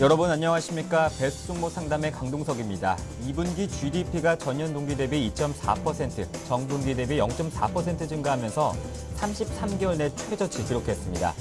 여러분 안녕하십니까? 베스트 종목 상담의 강동석입니다. 2분기 GDP가 전년 동기 대비 2.4%, 정분기 대비 0.4% 증가하면서 33개월 내 최저치 기록했습니다.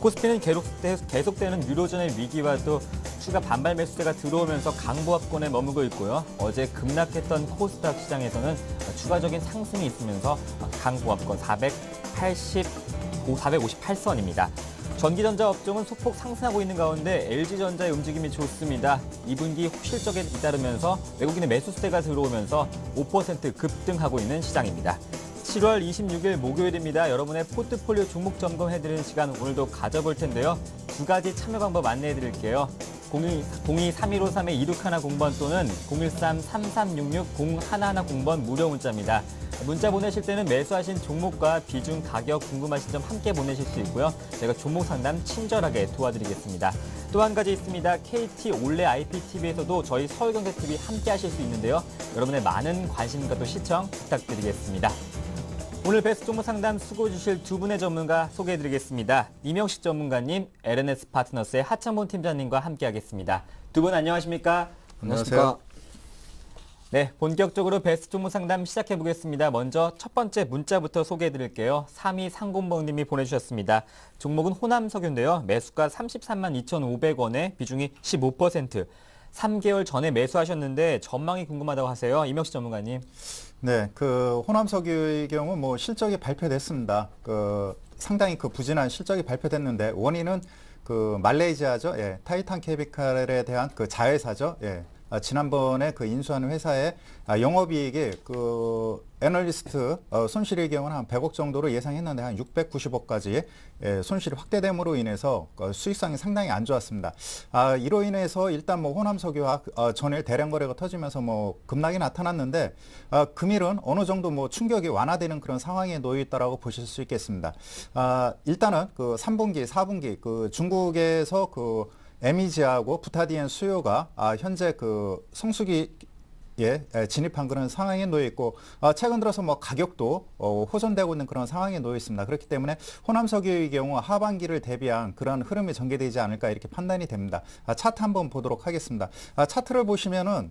코스피는 계속되는 유로존의 위기와 또 추가 반발 매수세가 들어오면서 강보합권에 머물고 있고요. 어제 급락했던 코스닥 시장에서는 추가적인 상승이 있으면서 강보합권 458선입니다. 전기전자 업종은 소폭 상승하고 있는 가운데 LG전자의 움직임이 좋습니다. 2분기 실적에 잇따르면서 외국인의 매수세가 들어오면서 5% 급등하고 있는 시장입니다. 7월 26일 목요일입니다. 여러분의 포트폴리오 종목 점검해드리는 시간 오늘도 가져볼 텐데요. 두 가지 참여 방법 안내해드릴게요. 02-3253-2610번 또는 013-3366-0110번 무료 문자입니다. 문자 보내실 때는 매수하신 종목과 비중, 가격 궁금하신 점 함께 보내실 수 있고요. 제가 종목 상담 친절하게 도와드리겠습니다. 또 한 가지 있습니다. KT 올레 IPTV에서도 저희 서울경제TV 함께 하실 수 있는데요. 여러분의 많은 관심과 또 시청 부탁드리겠습니다. 오늘 베스트 종목 상담 수고 주실 두 분의 전문가 소개해드리겠습니다. 이명식 전문가님, LNS 파트너스의 하창범 팀장님과 함께하겠습니다. 두 분 안녕하십니까? 안녕하세요. 네, 본격적으로 베스트 종목 상담 시작해보겠습니다. 먼저 첫 번째 문자부터 소개해드릴게요. 3230번님이 보내주셨습니다. 종목은 호남석유인데요. 매수가 33만 2,500원에 비중이 15%. 3개월 전에 매수하셨는데 전망이 궁금하다고 하세요. 이명식 전문가님. 네, 호남석유의 경우 뭐 실적이 발표됐습니다. 상당히 부진한 실적이 발표됐는데 원인은 말레이시아죠. 예, 타이탄 케미칼에 대한 자회사죠. 예. 지난번에 인수하는 회사의 영업이익이 애널리스트 손실의 경우는 한 100억 정도로 예상했는데 한 690억까지 손실이 확대됨으로 인해서 수익성이 상당히 안 좋았습니다. 이로 인해서 일단 호남석유와 전일 대량 거래가 터지면서 급락이 나타났는데 금일은 어느 정도 충격이 완화되는 그런 상황에 놓여 있다라고 보실 수 있겠습니다. 일단은 3분기, 4분기 중국에서 MEG하고 부타디엔 수요가 현재 성수기에 진입한 그런 상황에 놓여 있고 최근 들어서 가격도 호전되고 있는 그런 상황에 놓여 있습니다. 그렇기 때문에 호남석유의 경우 하반기를 대비한 그런 흐름이 전개되지 않을까 이렇게 판단이 됩니다. 차트 한번 보도록 하겠습니다. 차트를 보시면은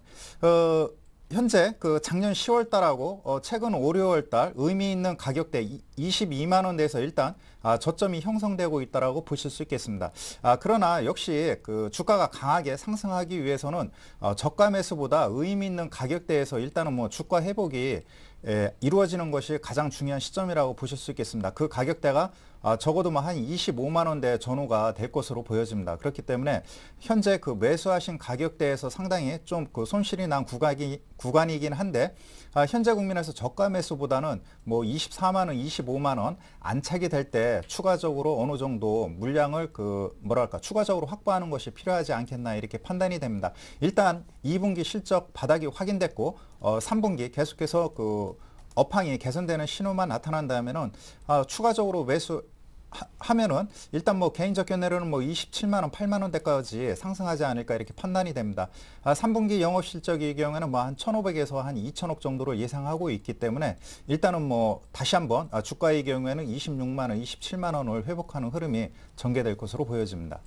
현재 작년 10월 달하고 최근 5, 6월 달 의미 있는 가격대 22만 원대에서 일단 저점이 형성되고 있다라고 보실 수 있겠습니다. 그러나 역시 주가가 강하게 상승하기 위해서는 저가 매수보다 의미 있는 가격대에서 일단은 주가 회복이 이루어지는 것이 가장 중요한 시점이라고 보실 수 있겠습니다. 그 가격대가 적어도 한 25만 원대 전후가 될 것으로 보여집니다. 그렇기 때문에 현재 매수하신 가격대에서 상당히 좀 손실이 난 구간이긴 한데 현재 국면에서 저가 매수보다는 24만 원, 25만 원 안착이 될 때 추가적으로 어느 정도 물량을 추가적으로 확보하는 것이 필요하지 않겠나 이렇게 판단이 됩니다. 일단 2분기 실적 바닥이 확인됐고 3분기 계속해서 업황이 개선되는 신호만 나타난다면은 추가적으로 매수하면은 일단 개인적 견해로는 27만 원, 8만 원대까지 상승하지 않을까 이렇게 판단이 됩니다. 3분기 영업 실적의 경우에는 한 1,500에서 한 2,000억 정도로 예상하고 있기 때문에 일단은 다시 한번 주가의 경우에는 26만 원, 27만 원을 회복하는 흐름이 전개될 것으로 보여집니다.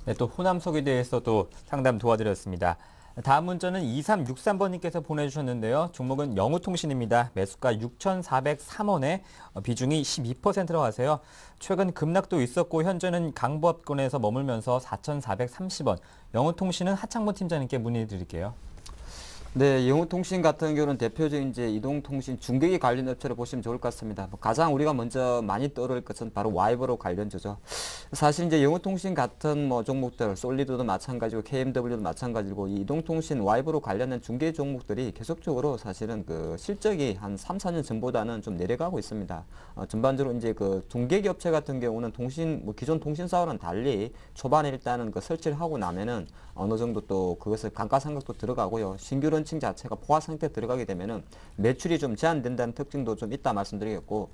네, 또 호남석유에 대해서도 상담 도와드렸습니다. 다음 문자는 2363번님께서 보내주셨는데요. 종목은 영우통신입니다. 매수가 6,403원에 비중이 12%라고 하세요. 최근 급락도 있었고 현재는 강보합권에서 머물면서 4,430원. 영우통신은 하창범 팀장님께 문의 드릴게요. 네, 영우통신 같은 경우는 대표적인 이동통신 중계기 관련 업체로 보시면 좋을 것 같습니다. 가장 우리가 먼저 많이 떠오를 것은 바로 와이버로 관련주죠. 사실 영우통신 같은 종목들, 솔리드도 마찬가지고 KMW도 마찬가지고 이 이동통신 와이버로 관련된 중계 종목들이 계속적으로 사실은 실적이 한 3, 4년 전보다는 좀 내려가고 있습니다. 전반적으로 중계기 업체 같은 경우는 기존 통신사와는 달리 초반에 일단은 설치를 하고 나면은 어느 정도 또 그것을 감가상각도 들어가고요. 신규 런칭 회원층 자체가 포화 상태에 들어가게 되면은 매출이 좀 제한된다는 특징도 좀 있다 말씀드리겠고,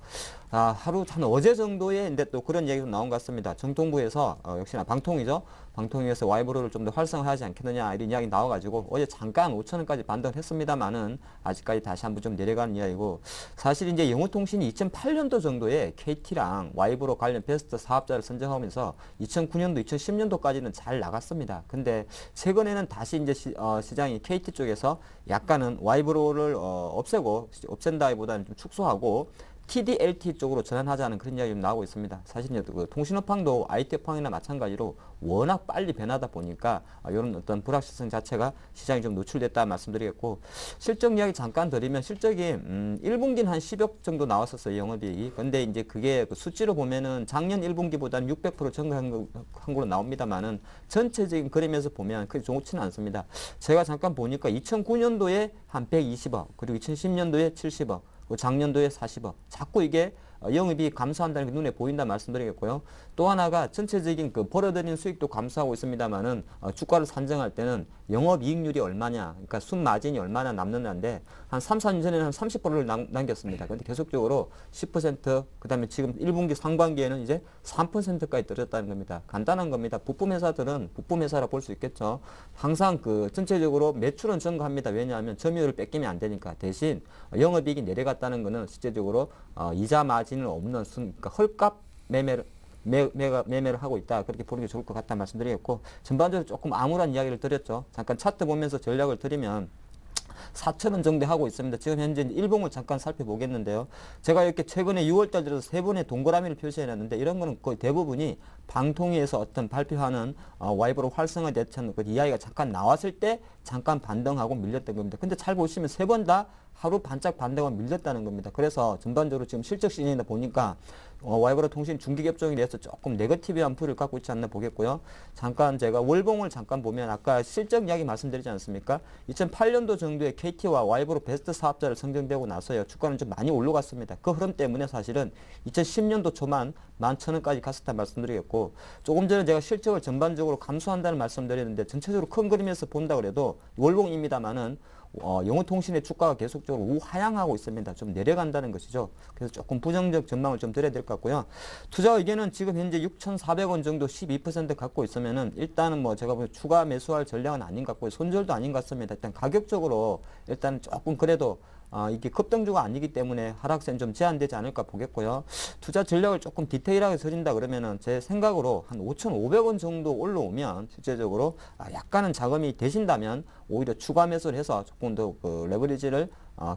하루 한 어제 정도에 근데 또 그런 얘기도 나온 것 같습니다. 정통부에서 역시나 방통위죠. 방통위에서 와이브로를 좀 더 활성화하지 않겠느냐 이런 이야기 나와가지고 어제 잠깐 5,000원까지 반등을 했습니다만은 아직까지 다시 한번 좀 내려가는 이야기고, 사실 이제 영호통신이 2008년도 정도에 KT랑 와이브로 관련 베스트 사업자를 선정하면서 2009년도, 2010년도까지는 잘 나갔습니다. 근데 최근에는 다시 이제 시장이 KT 쪽에서 약간은 와이브로를 없앤다기보다는 좀 축소하고 TD-LT 쪽으로 전환하자는 그런 이야기가 나오고 있습니다. 사실 이제 그 통신업황도 IT 업황이나 마찬가지로 워낙 빨리 변하다 보니까 이런 어떤 불확실성 자체가 시장이 좀 노출됐다 말씀드리겠고, 실적 이야기 잠깐 드리면 실적이 1분기는 한 10억 정도 나왔었어요, 영업이익이. 근데 이제 그게 그 수치로 보면은 작년 1분기보다는 600% 증가한 걸로 나옵니다만은 전체적인 그림에서 보면 그게 좋지는 않습니다. 제가 잠깐 보니까 2009년도에 한 120억, 그리고 2010년도에 70억, 작년도에 40억. 자꾸 이게 영업이익 감소한다는 게 눈에 보인다 말씀드리겠고요. 또 하나가 전체적인 그 벌어들인 수익도 감소하고 있습니다만은 주가를 산정할 때는 영업이익률이 얼마냐, 그러니까 순마진이 얼마나 남느냐인데 한 3, 4년 전에는 한 30%를 남겼습니다. 그런데 계속적으로 10%, 그다음에 지금 1분기 상반기에는 이제 3%까지 떨어졌다는 겁니다. 간단한 겁니다. 부품 회사들은 부품 회사라 볼 수 있겠죠. 항상 그 전체적으로 매출은 증가합니다. 왜냐하면 점유율을 뺏기면 안 되니까. 대신 영업이익이 내려갔다는 것은 실제적으로 이자 마진을 없는 그러니까 헐값 매매를 하고 있다. 그렇게 보는 게 좋을 것 같다 말씀드리겠고, 전반적으로 조금 암울한 이야기를 드렸죠. 잠깐 차트 보면서 전략을 드리면 4,000원 정도 하고 있습니다. 지금 현재 일봉을 잠깐 살펴보겠는데요. 제가 이렇게 최근에 6월달 들어서 세 번의 동그라미를 표시해놨는데 이런 거는 거의 대부분이 방통위에서 어떤 발표하는 와이브로 활성화 대처는 그 이야기가 잠깐 나왔을 때 잠깐 반등하고 밀렸던 겁니다. 근데 잘 보시면 세 번 다 하루 반짝 반등하고 밀렸다는 겁니다. 그래서 전반적으로 지금 실적 시즌이다 보니까 와이브로 통신 중기ገብ종에 대해서 조금 네거티브한 풀을 갖고 있지 않나 보겠고요. 잠깐 제가 월봉을 잠깐 보면 아까 실적 이야기 말씀드리지 않습니까? 2008년도 정도에 KT와 와이브로 베스트 사업자를 선정되고 나서요. 주가는 좀 많이 올라갔습니다. 그 흐름 때문에 사실은 2010년도 초만 11,000원까지 갔었다 말씀드리겠고, 조금 전에 제가 실적을 전반적으로 감소한다는 말씀드렸는데 전체적으로 큰 그림에서 본다 그래도 월봉입니다만은 영호통신의 주가가 계속적으로 우하향하고 있습니다. 좀 내려간다는 것이죠. 그래서 조금 부정적 전망을 좀 드려야 될 것 같고요. 투자 의견은 지금 현재 6,400원 정도 12% 갖고 있으면은 일단은 뭐 제가 보기엔 추가 매수할 전략은 아닌 것 같고요. 손절도 아닌 것 같습니다. 일단 가격적으로 일단 조금 그래도 이게 급등주가 아니기 때문에 하락세는 좀 제한되지 않을까 보겠고요. 투자 전략을 조금 디테일하게 서진다 그러면은 제 생각으로 한 5,500원 정도 올라오면 실제적으로 약간은 자금이 되신다면 오히려 추가 매수를 해서 조금 더 그 레버리지를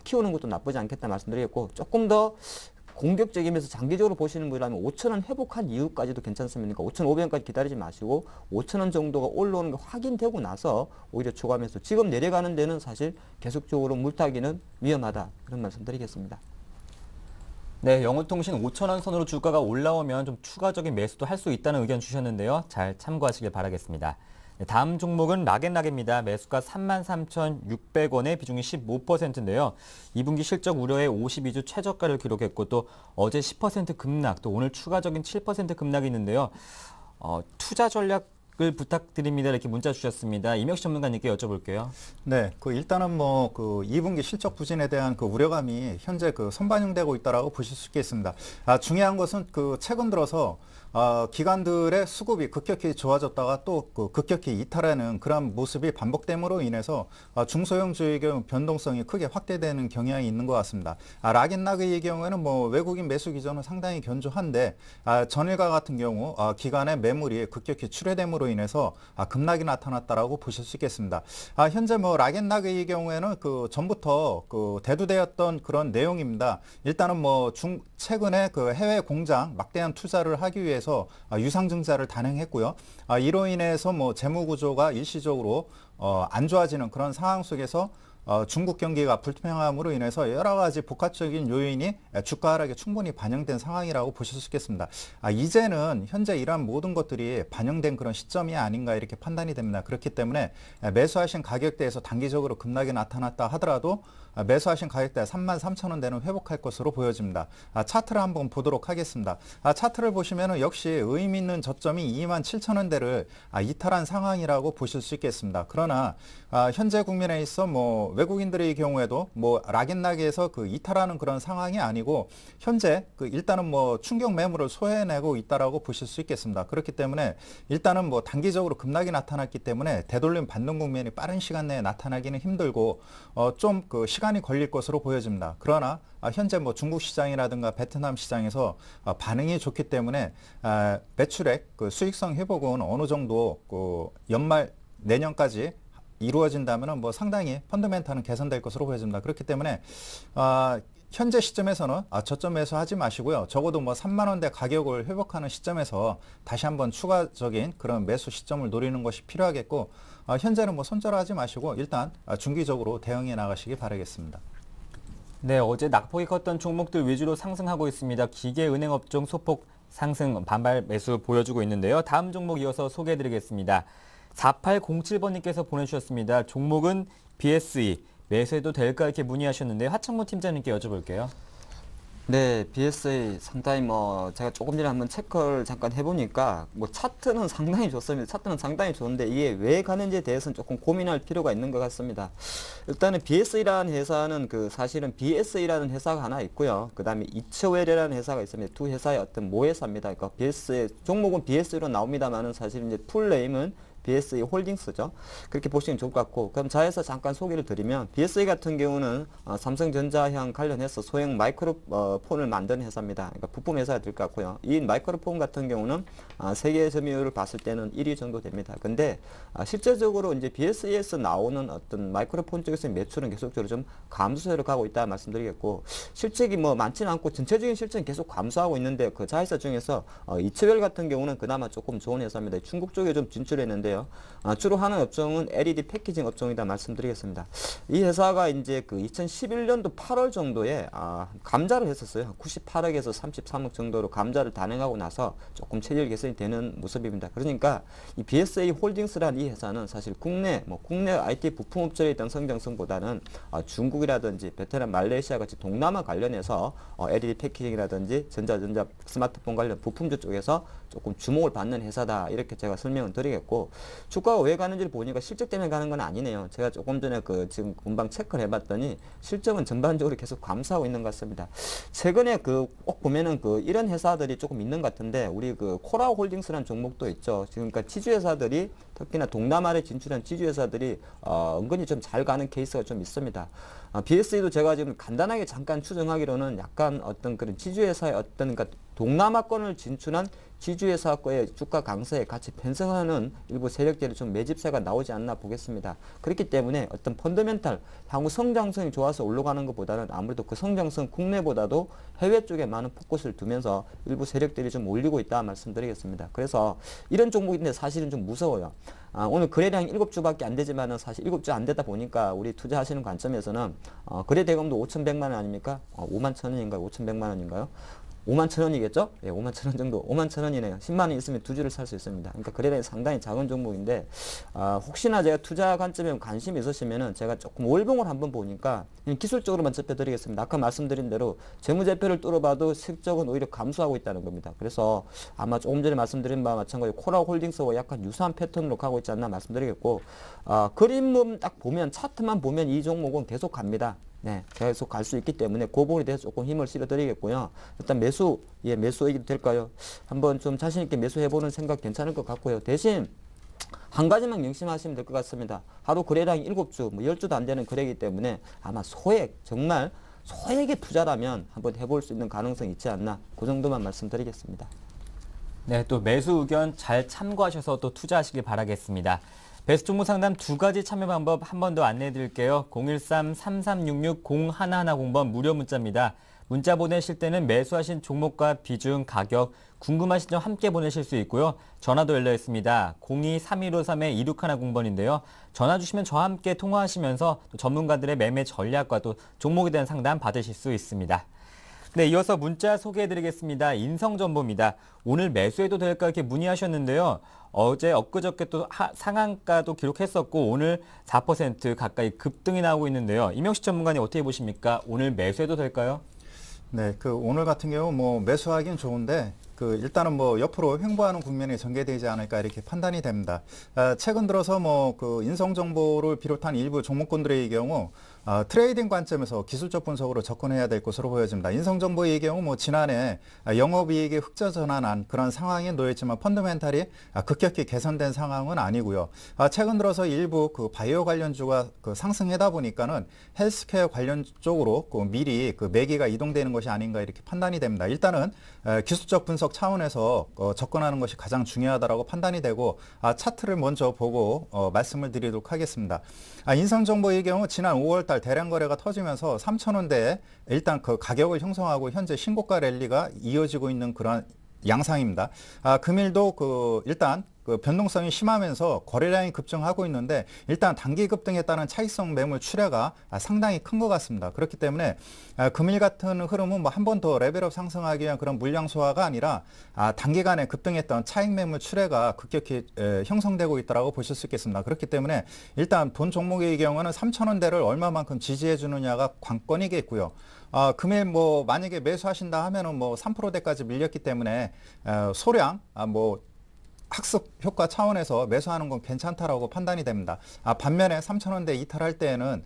키우는 것도 나쁘지 않겠다 말씀드리겠고, 조금 더 공격적이면서 장기적으로 보시는 분이라면 5,000원 회복한 이후까지도 괜찮습니다. 5,500원까지 기다리지 마시고 5,000원 정도가 올라오는 게 확인되고 나서 오히려 추가 매수. 지금 내려가는 데는 사실 계속적으로 물타기는 위험하다. 그런 말씀 드리겠습니다. 네, 영호통신 5,000원 선으로 주가가 올라오면 좀 추가적인 매수도 할 수 있다는 의견 주셨는데요. 잘 참고하시길 바라겠습니다. 네, 다음 종목은 락앤락입니다. 매수가 33,600원에 비중이 15%인데요. 2분기 실적 우려에 52주 최저가를 기록했고 또 어제 10% 급락, 또 오늘 추가적인 7% 급락이 있는데요. 투자 전략을 부탁드립니다. 이렇게 문자 주셨습니다. 임혁시 전문가님께 여쭤볼게요. 네, 일단은 뭐 그 2분기 실적 부진에 대한 그 우려감이 현재 그 선반영되고 있다라고 보실 수 있겠습니다. 중요한 것은 그 최근 들어서 기관들의 수급이 급격히 좋아졌다가 또 그 급격히 이탈하는 그런 모습이 반복됨으로 인해서 중소형주의 경우 변동성이 크게 확대되는 경향이 있는 것 같습니다. 락앤락의 경우에는 뭐 외국인 매수 기조는 상당히 견조한데 전일과 같은 경우 기관의 매물이 급격히 출회됨으로 인해서 급락이 나타났다라고 보실 수 있겠습니다. 현재 뭐 락앤락의 경우에는 그 전부터 그 대두되었던 그런 내용입니다. 일단은 뭐 최근에 그 해외 공장 막대한 투자를 하기 위해서 유상증자를 단행했고요. 이로 인해서 뭐 재무 구조가 일시적으로 안 좋아지는 그런 상황 속에서 중국 경기가 불투명함으로 인해서 여러 가지 복합적인 요인이 주가 하락에 충분히 반영된 상황이라고 보실 수 있겠습니다. 이제는 현재 이러한 모든 것들이 반영된 그런 시점이 아닌가 이렇게 판단이 됩니다. 그렇기 때문에 매수하신 가격대에서 단기적으로 급락이 나타났다 하더라도 매수하신 가격대 33,000원대는 회복할 것으로 보여집니다. 차트를 한번 보도록 하겠습니다. 차트를 보시면 역시 의미 있는 저점이 27,000원대를 이탈한 상황이라고 보실 수 있겠습니다. 그러나 현재 국면에 있어 뭐 외국인들의 경우에도 뭐 락인락에서 그 이탈하는 그런 상황이 아니고 현재 그 일단은 뭐 충격 매물을 소화해내고 있다라고 보실 수 있겠습니다. 그렇기 때문에 일단은 뭐 단기적으로 급락이 나타났기 때문에 되돌림 받는 국면이 빠른 시간 내에 나타나기는 힘들고 좀 그 시간이 걸릴 것으로 보여집니다. 그러나 현재 뭐 중국 시장이라든가 베트남 시장에서 반응이 좋기 때문에 매출액 그 수익성 회복은 어느 정도 그 연말 내년까지 이루어진다면 뭐 상당히 펀더멘탈은 개선될 것으로 보여집니다. 그렇기 때문에 현재 시점에서는 저점 매수하지 마시고요. 적어도 뭐 3만 원대 가격을 회복하는 시점에서 다시 한번 추가적인 그런 매수 시점을 노리는 것이 필요하겠고 현재는 뭐 손절하지 마시고 일단 중기적으로 대응해 나가시기 바라겠습니다. 네, 어제 낙폭이 컸던 종목들 위주로 상승하고 있습니다. 기계, 은행 업종 소폭 상승, 반발 매수 보여주고 있는데요. 다음 종목 이어서 소개해드리겠습니다. 4807번님께서 보내주셨습니다. 종목은 BSE, 매수해도 될까 이렇게 문의하셨는데 하창모 팀장님께 여쭤볼게요. 네, BSA 상당히 뭐 제가 조금 전에 한번 체크를 잠깐 해보니까 뭐 차트는 상당히 좋습니다. 차트는 상당히 좋은데 이게 왜 가는지에 대해서는 조금 고민할 필요가 있는 것 같습니다. 일단은 BSA라는 회사는 그 사실은 BSA라는 회사가 하나 있고요. 그 다음에 이처웰이라는 회사가 있습니다. 두 회사의 어떤 모회사입니다. 그러니까 BSA 종목은 BSA로 나옵니다만은 사실 이제 풀 네임은 BSA 홀딩스죠. 그렇게 보시면 좋을 것 같고, 그럼 자에서 잠깐 소개를 드리면 BSA 같은 경우는 삼성전자형 관련해서 소형 마이크로폰을 만드는 회사입니다. 그러니까 부품 회사가 될 것 같고요. 이 마이크로폰 같은 경우는 세계 점유율을 봤을 때는 1위 정도 됩니다. 근데 실제적으로 이제 BSA에서 나오는 어떤 마이크로폰 쪽에서 매출은 계속적으로 좀 감소세로 가고 있다 말씀드리겠고, 실적이 뭐 많지는 않고 전체적인 실적은 계속 감소하고 있는데 그 자회사 중에서 이츠웰 같은 경우는 그나마 조금 좋은 회사입니다. 중국 쪽에 좀 진출했는데 주로 하는 업종은 LED 패키징 업종이다 말씀드리겠습니다. 이 회사가 이제 그 2011년도 8월 정도에 감자를 했었어요. 98억에서 33억 정도로 감자를 단행하고 나서 조금 체질 개선이 되는 모습입니다. 그러니까 이 BSA 홀딩스라는 이 회사는 사실 국내 IT 부품 업체에 있던 성장성보다는 중국이라든지 베트남, 말레이시아 같이 동남아 관련해서 LED 패키징이라든지 전자 스마트폰 관련 부품주 쪽에서 조금 주목을 받는 회사다, 이렇게 제가 설명을 드리겠고, 주가가 왜 가는지를 보니까 실적 때문에 가는 건 아니네요. 제가 조금 전에 지금 금방 체크를 해봤더니 실적은 전반적으로 계속 감소하고 있는 것 같습니다. 최근에 꼭 보면은 이런 회사들이 조금 있는 것 같은데, 우리 코라 홀딩스라는 종목도 있죠. 지금 그러니까 지주 회사들이 특히나 동남아에 진출한 지주 회사들이 은근히 좀 잘 가는 케이스가 좀 있습니다. BSE도 제가 지금 간단하게 잠깐 추정하기로는 약간 어떤 그런 지주회사의 어떤, 그러니까 동남아권을 진출한 지주회사 거의 주가 강세에 같이 편성하는 일부 세력들이 좀 매집세가 나오지 않나 보겠습니다. 그렇기 때문에 어떤 펀더멘탈, 향후 성장성이 좋아서 올라가는 것보다는 아무래도 그 성장성 국내보다도 해외 쪽에 많은 포커스를 두면서 일부 세력들이 좀 올리고 있다 말씀드리겠습니다. 그래서 이런 종목인데 사실은 좀 무서워요. 오늘 거래량이 7주밖에 안 되지만은 사실 7주 안 되다 보니까 우리 투자하시는 관점에서는 거래 대금도 5,100만 원 아닙니까? 5만 1,000원인가요? 5,100만 원인가요? 5만 1,000원이겠죠? 예, 5만 1,000원 정도, 5만 1,000원이네요. 10만 원 있으면 두 주를 살 수 있습니다. 그러니까 거래량이 상당히 작은 종목인데, 혹시나 제가 투자 관점에 관심이 있으시면은 제가 조금 월봉을 한번 보니까 기술적으로만 짚어드리겠습니다. 아까 말씀드린 대로 재무제표를 뚫어봐도 실적은 오히려 감소하고 있다는 겁니다. 그래서 아마 조금 전에 말씀드린 바와 마찬가지로 코라 홀딩스와 약간 유사한 패턴으로 가고 있지 않나 말씀드리겠고, 그림만 딱 보면, 차트만 보면 이 종목은 계속 갑니다. 네, 계속 갈 수 있기 때문에 그 부분에 대해서 조금 힘을 실어드리겠고요. 일단 매수 얘기도 될까요? 한번 좀 자신있게 매수해보는 생각 괜찮을 것 같고요. 대신 한 가지만 명심하시면 될 것 같습니다. 하루 거래량이 7주, 10주도 안 되는 거래이기 때문에 아마 정말 소액의 투자라면 한번 해볼 수 있는 가능성이 있지 않나, 그 정도만 말씀드리겠습니다. 네, 또 매수 의견 잘 참고하셔서 또 투자하시길 바라겠습니다. 베스트 종목 상담 2가지 참여 방법 한 번 더 안내해 드릴게요. 013-3366-0110번 무료 문자입니다. 문자 보내실 때는 매수하신 종목과 비중, 가격, 궁금하신 점 함께 보내실 수 있고요. 전화도 열려 있습니다. 02-3153-2610번인데요. 전화 주시면 저와 함께 통화하시면서 또 전문가들의 매매 전략과 또 종목에 대한 상담 받으실 수 있습니다. 네, 이어서 문자 소개해드리겠습니다. 인성정보입니다. 오늘 매수해도 될까 이렇게 문의하셨는데요. 어제 엊그저께 또 상한가도 기록했었고 오늘 4% 가까이 급등이 나오고 있는데요. 임영식 전문가님 어떻게 보십니까? 오늘 매수해도 될까요? 네, 오늘 같은 경우 뭐 매수하기는 좋은데 그 일단은 뭐 옆으로 횡보하는 국면이 전개되지 않을까 이렇게 판단이 됩니다. 최근 들어서 뭐 그 인성 정보를 비롯한 일부 종목군들의 경우 트레이딩 관점에서 기술적 분석으로 접근해야 될 것으로 보여집니다. 인성 정보의 경우 뭐 지난해 영업이익이 흑자 전환한 그런 상황에 놓였지만 펀더멘탈이 급격히 개선된 상황은 아니고요. 최근 들어서 일부 그 바이오 관련주가 그 상승하다 보니까는 헬스케어 관련 쪽으로 그 미리 그 매기가 이동되는 것이 아닌가 이렇게 판단이 됩니다. 일단은 기술적 분석 차원에서 접근하는 것이 가장 중요하다라고 판단이 되고 차트를 먼저 보고 말씀을 드리도록 하겠습니다. 인성정보의 경우 지난 5월달 대량 거래가 터지면서 3,000원대에 일단 그 가격을 형성하고 현재 신고가 랠리가 이어지고 있는 그런 양상입니다. 금일도 그 일단 그 변동성이 심하면서 거래량이 급증하고 있는데 일단 단기 급등에 따른 차익성 매물 출하가 상당히 큰 것 같습니다. 그렇기 때문에 금일 같은 흐름은 뭐 한 번 더 레벨업 상승하기 위한 그런 물량 소화가 아니라 단기간에 급등했던 차익 매물 출하가 급격히 형성되고 있다고 보실 수 있겠습니다. 그렇기 때문에 일단 본 종목의 경우는 3,000원대를 얼마만큼 지지해 주느냐가 관건이겠고요. 금일 뭐 만약에 매수하신다 하면은 뭐 3%대까지 밀렸기 때문에 소량 뭐 학습 효과 차원에서 매수하는 건 괜찮다라고 판단이 됩니다. 반면에 3,000원대 이탈할 때에는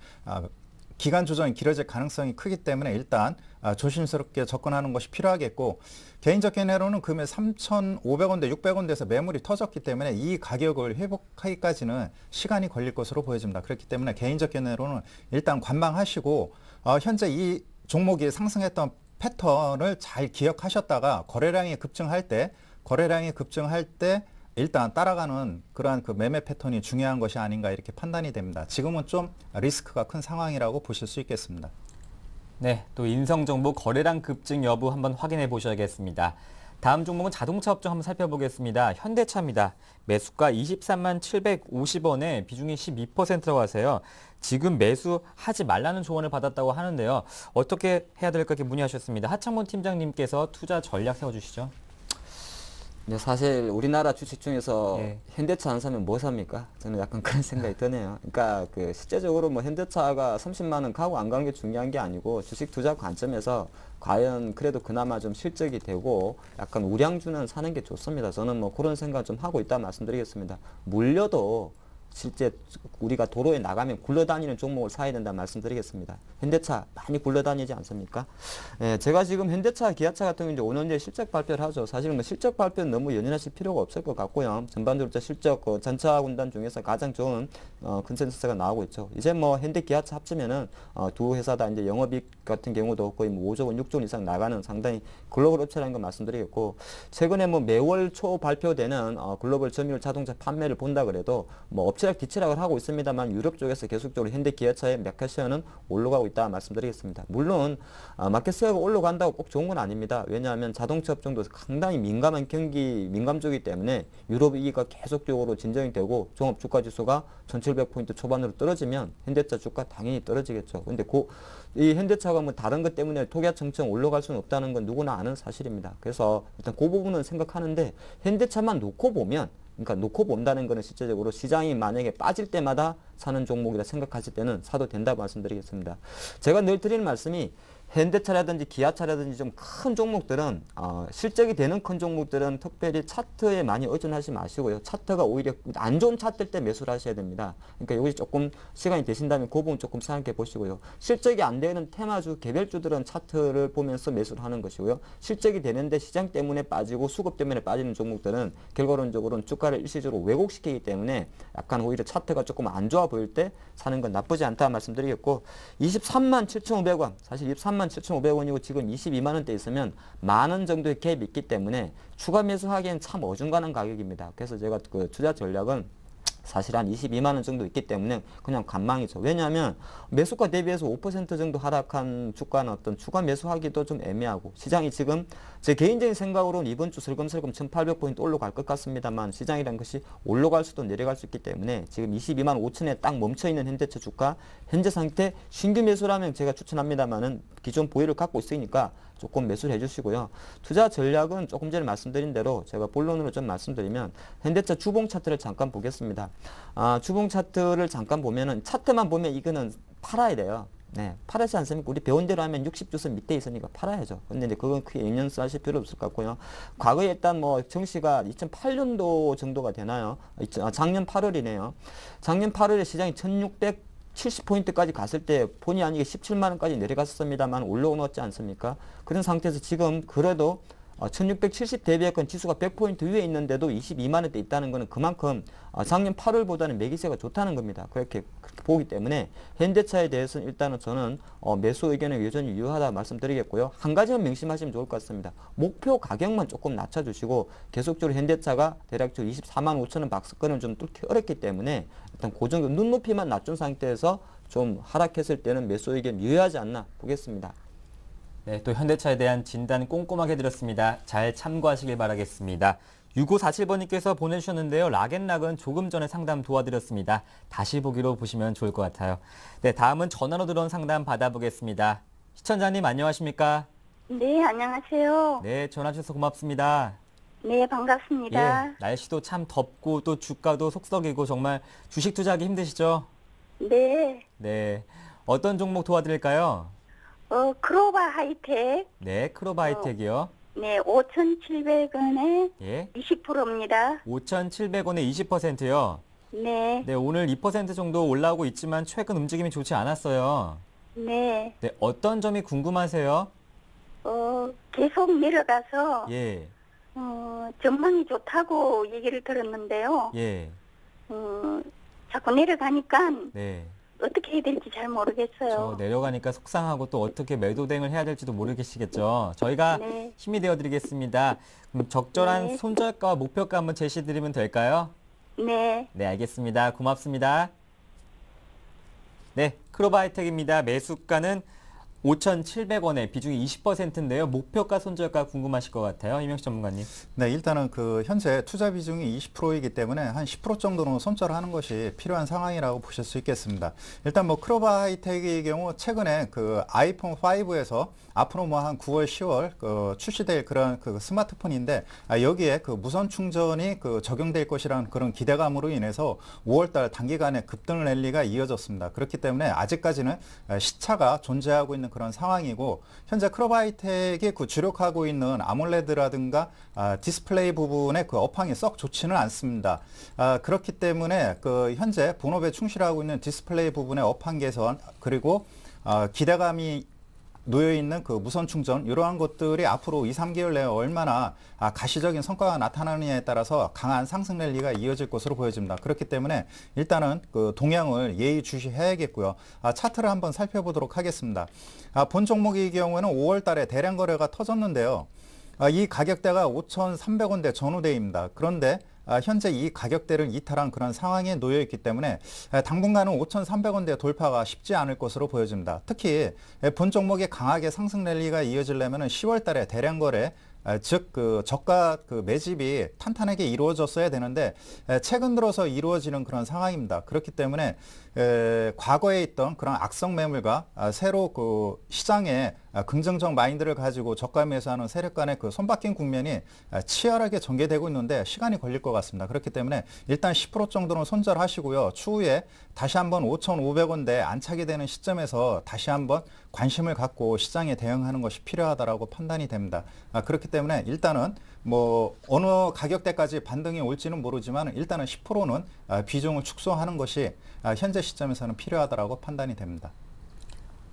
기간 조정이 길어질 가능성이 크기 때문에 일단 조심스럽게 접근하는 것이 필요하겠고, 개인적 견해로는 금일 3,500원대, 600원대에서 매물이 터졌기 때문에 이 가격을 회복하기까지는 시간이 걸릴 것으로 보여집니다. 그렇기 때문에 개인적 견해로는 일단 관망하시고 현재 이 종목이 상승했던 패턴을 잘 기억하셨다가 거래량이 급증할 때 일단 따라가는 그러한 그 매매 패턴이 중요한 것이 아닌가 이렇게 판단이 됩니다. 지금은 좀 리스크가 큰 상황이라고 보실 수 있겠습니다. 네, 또 인성정보 거래량 급증 여부 한번 확인해 보셔야겠습니다. 다음 종목은 자동차 업종 한번 살펴보겠습니다. 현대차입니다. 매수가 23만 750원에 비중이 12%라고 하세요. 지금 매수하지 말라는 조언을 받았다고 하는데요. 어떻게 해야 될까 이렇게 문의하셨습니다. 하창문 팀장님께서 투자 전략 세워주시죠. 네, 사실 우리나라 주식 중에서 예. 현대차 안 사면 뭐 삽니까? 저는 약간 그런 생각이 드네요. 그러니까 그 실제적으로 뭐 현대차가 30만 원 가고 안 가는 게 중요한 게 아니고 주식 투자 관점에서 과연 그래도 그나마 좀 실적이 되고 약간 우량주는 사는 게 좋습니다. 저는 뭐 그런 생각 좀 하고 있다 말씀드리겠습니다. 물려도 실제 우리가 도로에 나가면 굴러다니는 종목을 사야 된다 말씀드리겠습니다. 현대차 많이 굴러다니지 않습니까? 예, 제가 지금 현대차, 기아차 같은 경우 이제 5년 뒤에 실적 발표를 하죠. 사실은 뭐 실적 발표는 너무 연연하실 필요가 없을 것 같고요. 전반적으로 실적 전차 군단 중에서 가장 좋은 컨센서스가 나오고 있죠. 이제 뭐 현대, 기아차 합치면은 두 회사 다 이제 영업이익 같은 경우도 거의 뭐 5조 원, 6조 원 이상 나가는 상당히 글로벌 업체라는 걸 말씀드리겠고, 최근에 뭐 매월 초 발표되는 글로벌 점유율 자동차 판매를 본다 그래도 뭐 업체락 뒤치락을 하고 있습니다만 유럽 쪽에서 계속적으로 현대 기아차의 마켓시어는 올라가고 있다 말씀드리겠습니다. 물론 마켓시어가 올라간다고 꼭 좋은 건 아닙니다. 왜냐하면 자동차 업종도 상당히 민감한 경기 민감주이기 때문에 유럽 이익가 계속적으로 진정이 되고 종합 주가 지수가 1,700포인트 초반으로 떨어지면 현대차 주가 당연히 떨어지겠죠. 근데 이 현대차가 뭐 다른 것 때문에 토기화청청 올라갈 수는 없다는 건 누구나 아는 사실입니다. 그래서 일단 그 부분은 생각하는데 현대차만 놓고 보면, 그러니까 놓고 본다는 것은 실제적으로 시장이 만약에 빠질 때마다 사는 종목이라 생각하실 때는 사도 된다고 말씀드리겠습니다. 제가 늘 드리는 말씀이 현대차라든지 기아차라든지 좀 큰 종목들은 실적이 되는 큰 종목들은 특별히 차트에 많이 의존하지 마시고요. 차트가 오히려 안 좋은 차트일 때 매수를 하셔야 됩니다. 그러니까 여기 조금 시간이 되신다면 그 부분 조금 생각해 보시고요. 실적이 안 되는 테마주, 개별주들은 차트를 보면서 매수를 하는 것이고요. 실적이 되는데 시장 때문에 빠지고 수급 때문에 빠지는 종목들은 결과론적으로는 주가를 일시적으로 왜곡시키기 때문에 약간 오히려 차트가 조금 안 좋아 보일 때 사는 건 나쁘지 않다 말씀드리겠고, 23만 7,500원, 사실 23만 7,500원이고 지금 22만 원대 있으면 만 원 정도의 갭이 있기 때문에 추가 매수하기엔 참 어중간한 가격입니다. 그래서 제가 그 투자 전략은 사실 한 22만 원 정도 있기 때문에 그냥 관망이죠. 왜냐하면 매수가 대비해서 5% 정도 하락한 주가는 어떤 추가 매수하기도 좀 애매하고, 시장이 지금 제 개인적인 생각으로는 이번 주 슬금슬금 1,800포인트 올라갈 것 같습니다만 시장이란 것이 올라갈 수도 내려갈 수 있기 때문에 지금 22만 5천에 딱 멈춰있는 현대차 주가 현재 상태 신규 매수라면 제가 추천합니다만은 기존 보유를 갖고 있으니까 조금 매수를 해주시고요. 투자 전략은 조금 전에 말씀드린 대로 제가 본론으로 좀 말씀드리면 현대차 주봉 차트를 잠깐 보겠습니다. 주봉 차트를 잠깐 보면은 차트만 보면 이거는 팔아야 돼요. 네, 팔았지 않습니까? 우리 배운 대로 하면 60주선 밑에 있으니까 팔아야죠. 근데 이제 그건 크게 영향 쓰실 필요 없을 것 같고요. 과거에 일단 뭐 정시가 2008년도 정도가 되나요? 작년 8월이네요. 작년 8월에 시장이 1670포인트까지 갔을 때 본의 아니게 17만 원까지 내려갔습니다만 올라오지 않습니까? 그런 상태에서 지금 그래도 1670 대비해건 지수가 100포인트 위에 있는데도 22만 원대 있다는 것은 그만큼 작년 8월보다는 매기세가 좋다는 겁니다. 그렇게 보기 때문에 현대차에 대해서는 일단은 저는 매수 의견은 여전히 유효하다 말씀드리겠고요. 한 가지만 명심하시면 좋을 것 같습니다. 목표 가격만 조금 낮춰주시고 계속적으로 현대차가 대략적으로 24만 5천 원 박스권을 좀 뚫기 어렵기 때문에 일단 그 정도 눈높이만 낮춘 상태에서 좀 하락했을 때는 매수 의견 유효하지 않나 보겠습니다. 네, 또 현대차에 대한 진단 꼼꼼하게 드렸습니다. 잘 참고하시길 바라겠습니다. 6547번님께서 보내주셨는데요. 락앤락은 조금 전에 상담 도와드렸습니다. 다시 보기로 보시면 좋을 것 같아요. 네, 다음은 전화로 들어온 상담 받아보겠습니다. 시청자님 안녕하십니까? 네, 안녕하세요. 네, 전화 주셔서 고맙습니다. 네, 반갑습니다. 예, 날씨도 참 덥고 또 주가도 속썩이고 정말 주식 투자하기 힘드시죠? 네, 네, 어떤 종목 도와드릴까요? 크로바 하이텍, 네, 크로바이텍이요. 네, 5,700원에 예, 20%입니다. 5,700원에 20%요. 네, 네, 오늘 2% 정도 올라오고 있지만 최근 움직임이 좋지 않았어요. 네, 네, 어떤 점이 궁금하세요? 계속 내려가서, 예, 전망이 좋다고 얘기를 들었는데요. 예, 자꾸 내려가니까 네. 어떻게 해야 될지 잘 저 모르겠어요. 내려가니까 속상하고 또 어떻게 매도 대응을 해야 될지도 모르겠시겠죠. 저희가 네. 힘이 되어드리겠습니다. 그럼 적절한 네. 손절가와 목표가 한번 제시해드리면 될까요? 네, 네, 알겠습니다. 고맙습니다. 네, 크로바이텍입니다. 매수가는 5,700원에 비중이 20%인데요. 목표가 손절가 궁금하실 것 같아요. 이명식 전문가님. 네, 일단은 그 현재 투자 비중이 20%이기 때문에 한 10% 정도는 손절하는 것이 필요한 상황이라고 보실 수 있겠습니다. 일단 뭐 크로바 하이텍의 경우 최근에 그 아이폰 5에서 앞으로 뭐 한 9월, 10월 그 출시될 그런 그 스마트폰인데 여기에 그 무선 충전이 그 적용될 것이라는 그런 기대감으로 인해서 5월달 단기간에 급등 랠리가 이어졌습니다. 그렇기 때문에 아직까지는 시차가 존재하고 있는 그런 상황이고 현재 크로바 하이텍이 그 주력하고 있는 아몰레드라든가 디스플레이 부분의 그 업황이 썩 좋지는 않습니다. 그렇기 때문에 그 현재 본업에 충실하고 있는 디스플레이 부분의 업황 개선 그리고 기대감이 놓여있는 그 무선 충전 이러한 것들이 앞으로 2, 3개월 내에 얼마나 가시적인 성과가 나타나느냐에 따라서 강한 상승 랠리가 이어질 것으로 보여집니다. 그렇기 때문에 일단은 그 동향을 예의주시해야겠고요. 차트를 한번 살펴보도록 하겠습니다. 본 종목의 경우에는 5월 달에 대량 거래가 터졌는데요. 이 가격대가 5,300원대 전후대입니다. 그런데 현재 이 가격대를 이탈한 그런 상황에 놓여 있기 때문에 당분간은 5,300원대 돌파가 쉽지 않을 것으로 보여집니다. 특히 본 종목이 강하게 상승 랠리가 이어지려면 10월 달에 대량 거래 즉 그 저가 그 매집이 탄탄하게 이루어졌어야 되는데 최근 들어서 이루어지는 그런 상황입니다. 그렇기 때문에 과거에 있던 그런 악성 매물과 새로 그 시장에 긍정적 마인드를 가지고 저가 매수하는 세력 간의 그 손바뀐 국면이 치열하게 전개되고 있는데 시간이 걸릴 것 같습니다. 그렇기 때문에 일단 10% 정도는 손절하시고요. 추후에 다시 한번 5,500원대 안착이 되는 시점에서 다시 한번 관심을 갖고 시장에 대응하는 것이 필요하다라고 판단이 됩니다. 그렇기 때문에 일단은 뭐 어느 가격대까지 반등이 올지는 모르지만 일단은 10%는 비중을 축소하는 것이 현재 시점에서는 필요하다라고 판단이 됩니다.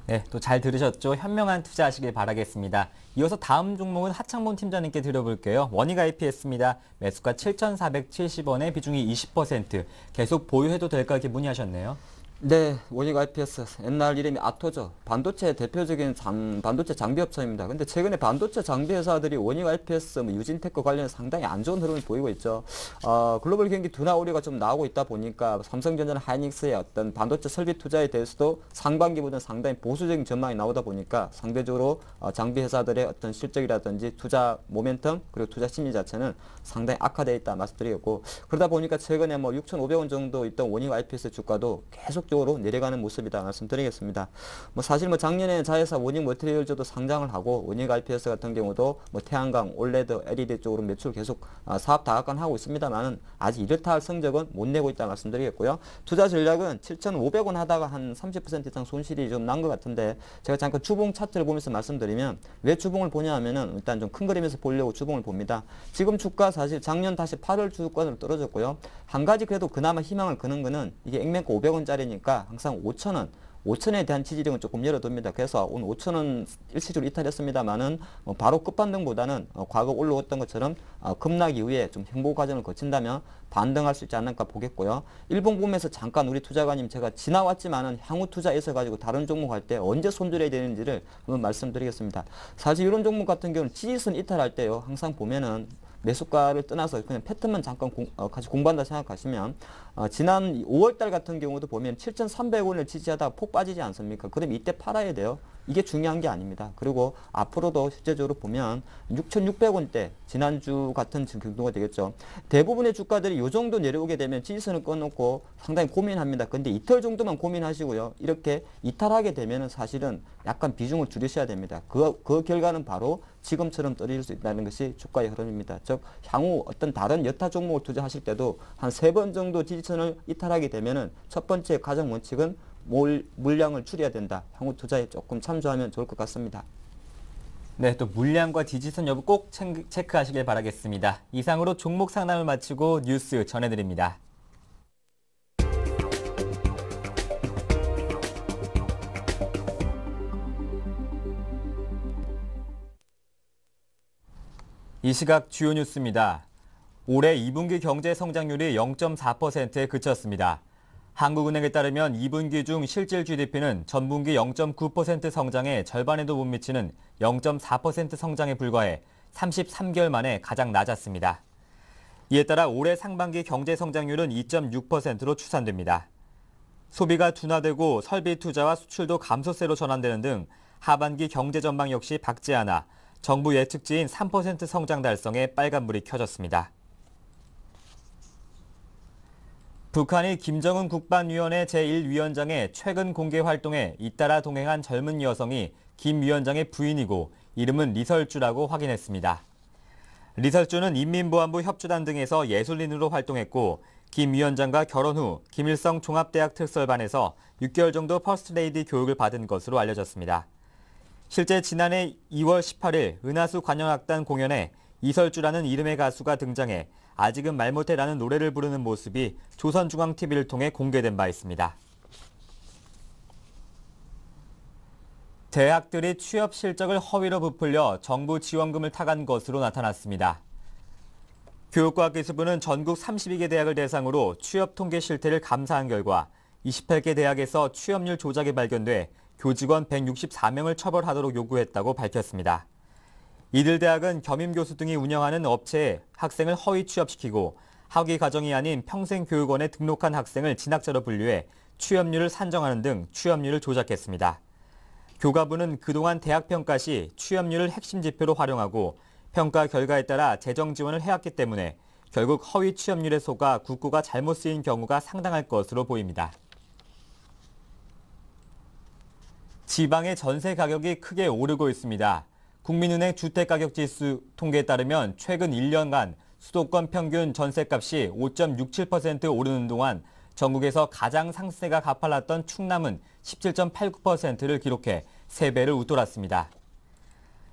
네, 또 잘 들으셨죠? 현명한 투자하시길 바라겠습니다. 이어서 다음 종목은 하창범 팀장님께 드려볼게요. 원익 IPS입니다. 매수가 7,470원에 비중이 20%. 계속 보유해도 될까 이렇게 문의하셨네요. 네, 원익 IPS 옛날 이름이 아토죠. 반도체 대표적인 반도체 장비 업체입니다. 근데 최근에 반도체 장비 회사들이 원익 IPS, 유진테크 관련 상당히 안 좋은 흐름을 보이고 있죠. 글로벌 경기 둔화 우려가 좀 나오고 있다 보니까 삼성전자나 하이닉스의 어떤 반도체 설비 투자에 대해서도 상반기보다는 상당히 보수적인 전망이 나오다 보니까 상대적으로 장비 회사들의 어떤 실적이라든지 투자 모멘텀 그리고 투자 심리 자체는 상당히 악화되어 있다 말씀드리겠고, 그러다 보니까 최근에 뭐 6,500원 정도 있던 원익 IPS 주가도 계속 지속적으로 내려가는 모습이다 말씀드리겠습니다. 뭐 사실 뭐 작년에 자회사 원익 머티리얼즈도 상장을 하고 원익 IPS 같은 경우도 뭐 태양광, 올레드, LED 쪽으로 매출 계속 사업 다각화하고 있습니다만은 아직 이렇다 할 성적은 못 내고 있다 말씀드리겠고요. 투자 전략은 7,500원 하다가 한 30% 이상 손실이 좀 난 것 같은데 제가 잠깐 주봉 차트를 보면서 말씀드리면 왜 주봉을 보냐 하면은 일단 좀 큰 그림에서 보려고 주봉을 봅니다. 지금 주가 사실 작년 다시 8월 주가로 떨어졌고요. 한 가지 그래도 그나마 희망을 거는 거는 이게 액면가 500원짜리니까 항상 5,000원 5천에 대한 지지력은 조금 열어둡니다. 그래서 오늘 5천원 일시적으로 이탈했습니다만은 바로 끝반등보다는 과거 올라왔던 것처럼 급락 이후에 좀 행보 과정을 거친다면 반등할 수 있지 않을까 보겠고요. 일본 보면서 잠깐 우리 투자가님 제가 지나왔지만은 향후 투자에 있어 가지고 다른 종목 할 때 언제 손절해야 되는지를 한번 말씀드리겠습니다. 사실 이런 종목 같은 경우는 지지선 이탈할 때요. 항상 보면은 매수가를 떠나서 그냥 패턴만 잠깐 같이 공부한다 생각하시면 지난 5월달 같은 경우도 보면 7,300원을 지지하다가 폭 빠지지 않습니까? 그럼 이때 팔아야 돼요. 이게 중요한 게 아닙니다. 그리고 앞으로도 실제적으로 보면 6,600원대 지난주 같은 경도가 되겠죠. 대부분의 주가들이 이 정도 내려오게 되면 지지선을 꺼놓고 상당히 고민합니다. 근데 이탈 정도만 고민하시고요. 이렇게 이탈하게 되면 사실은 약간 비중을 줄이셔야 됩니다. 그 결과는 바로 지금처럼 떨어질 수 있다는 것이 주가의 흐름입니다. 즉 향후 어떤 다른 여타 종목을 투자하실 때도 한 3번 정도 지지선을 이탈하게 되면은 첫 번째 가장 원칙은 물량을 줄여야 된다. 향후 투자에 조금 참조하면 좋을 것 같습니다. 네, 또 물량과 지지선 여부 꼭 체크하시길 바라겠습니다. 이상으로 종목 상담을 마치고 뉴스 전해드립니다. 이 시각 주요 뉴스입니다. 올해 2분기 경제 성장률이 0.4%에 그쳤습니다. 한국은행에 따르면 2분기 중 실질 GDP는 전분기 0.9% 성장에 절반에도 못 미치는 0.4% 성장에 불과해 33개월 만에 가장 낮았습니다. 이에 따라 올해 상반기 경제 성장률은 2.6%로 추산됩니다. 소비가 둔화되고 설비 투자와 수출도 감소세로 전환되는 등 하반기 경제 전망 역시 밝지 않아 정부 예측치인 3% 성장 달성에 빨간불이 켜졌습니다. 북한이 김정은 국방위원회 제1위원장의 최근 공개 활동에 잇따라 동행한 젊은 여성이 김 위원장의 부인이고 이름은 리설주라고 확인했습니다. 리설주는 인민보안부 협조단 등에서 예술인으로 활동했고 김 위원장과 결혼 후 김일성 종합대학 특설반에서 6개월 정도 퍼스트레이디 교육을 받은 것으로 알려졌습니다. 실제 지난해 2월 18일 은하수 관현악단 공연에 이설주라는 이름의 가수가 등장해 아직은 말 못해라는 노래를 부르는 모습이 조선중앙TV를 통해 공개된 바 있습니다. 대학들이 취업 실적을 허위로 부풀려 정부 지원금을 타간 것으로 나타났습니다. 교육과학기술부는 전국 32개 대학을 대상으로 취업 통계 실태를 감사한 결과 28개 대학에서 취업률 조작이 발견돼 교직원 164명을 처벌하도록 요구했다고 밝혔습니다. 이들 대학은 겸임교수 등이 운영하는 업체에 학생을 허위 취업시키고 학위 과정이 아닌 평생교육원에 등록한 학생을 진학자로 분류해 취업률을 산정하는 등 취업률을 조작했습니다. 교과부는 그동안 대학평가 시 취업률을 핵심 지표로 활용하고 평가 결과에 따라 재정 지원을 해왔기 때문에 결국 허위 취업률에 속아 국고가 잘못 쓰인 경우가 상당할 것으로 보입니다. 지방의 전세 가격이 크게 오르고 있습니다. 국민은행 주택가격지수 통계에 따르면 최근 1년간 수도권 평균 전셋값이 5.67% 오르는 동안 전국에서 가장 상세가 가팔랐던 충남은 17.89%를 기록해 3배를 웃돌았습니다.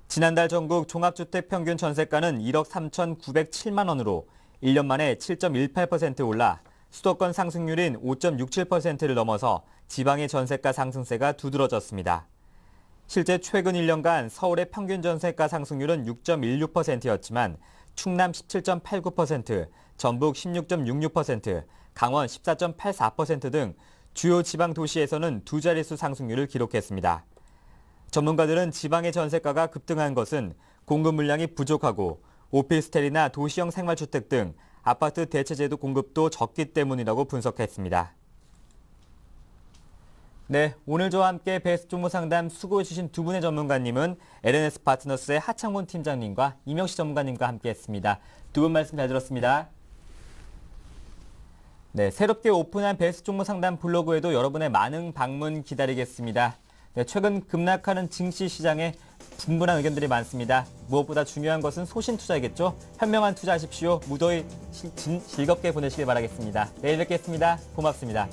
지난달 전국 종합주택 평균 전세가는 1억 3,907만 원으로 1년 만에 7.18% 올라 수도권 상승률인 5.67%를 넘어서 지방의 전세가 상승세가 두드러졌습니다. 실제 최근 1년간 서울의 평균 전세가 상승률은 6.16%였지만 충남 17.89%, 전북 16.66%, 강원 14.84% 등 주요 지방 도시에서는 두 자릿수 상승률을 기록했습니다. 전문가들은 지방의 전세가가 급등한 것은 공급 물량이 부족하고 오피스텔이나 도시형 생활주택 등 아파트 대체제도 공급도 적기 때문이라고 분석했습니다. 네, 오늘 저와 함께 베스트 종목 상담 수고해주신 두 분의 전문가님은 LNS 파트너스의 하창곤 팀장님과 이명식 전문가님과 함께했습니다. 두 분 말씀 잘 들었습니다. 네, 새롭게 오픈한 베스트 종목 상담 블로그에도 여러분의 많은 방문 기다리겠습니다. 네, 최근 급락하는 증시 시장에 분분한 의견들이 많습니다. 무엇보다 중요한 것은 소신 투자이겠죠. 현명한 투자하십시오. 무더위 즐겁게 보내시길 바라겠습니다. 내일 뵙겠습니다. 고맙습니다.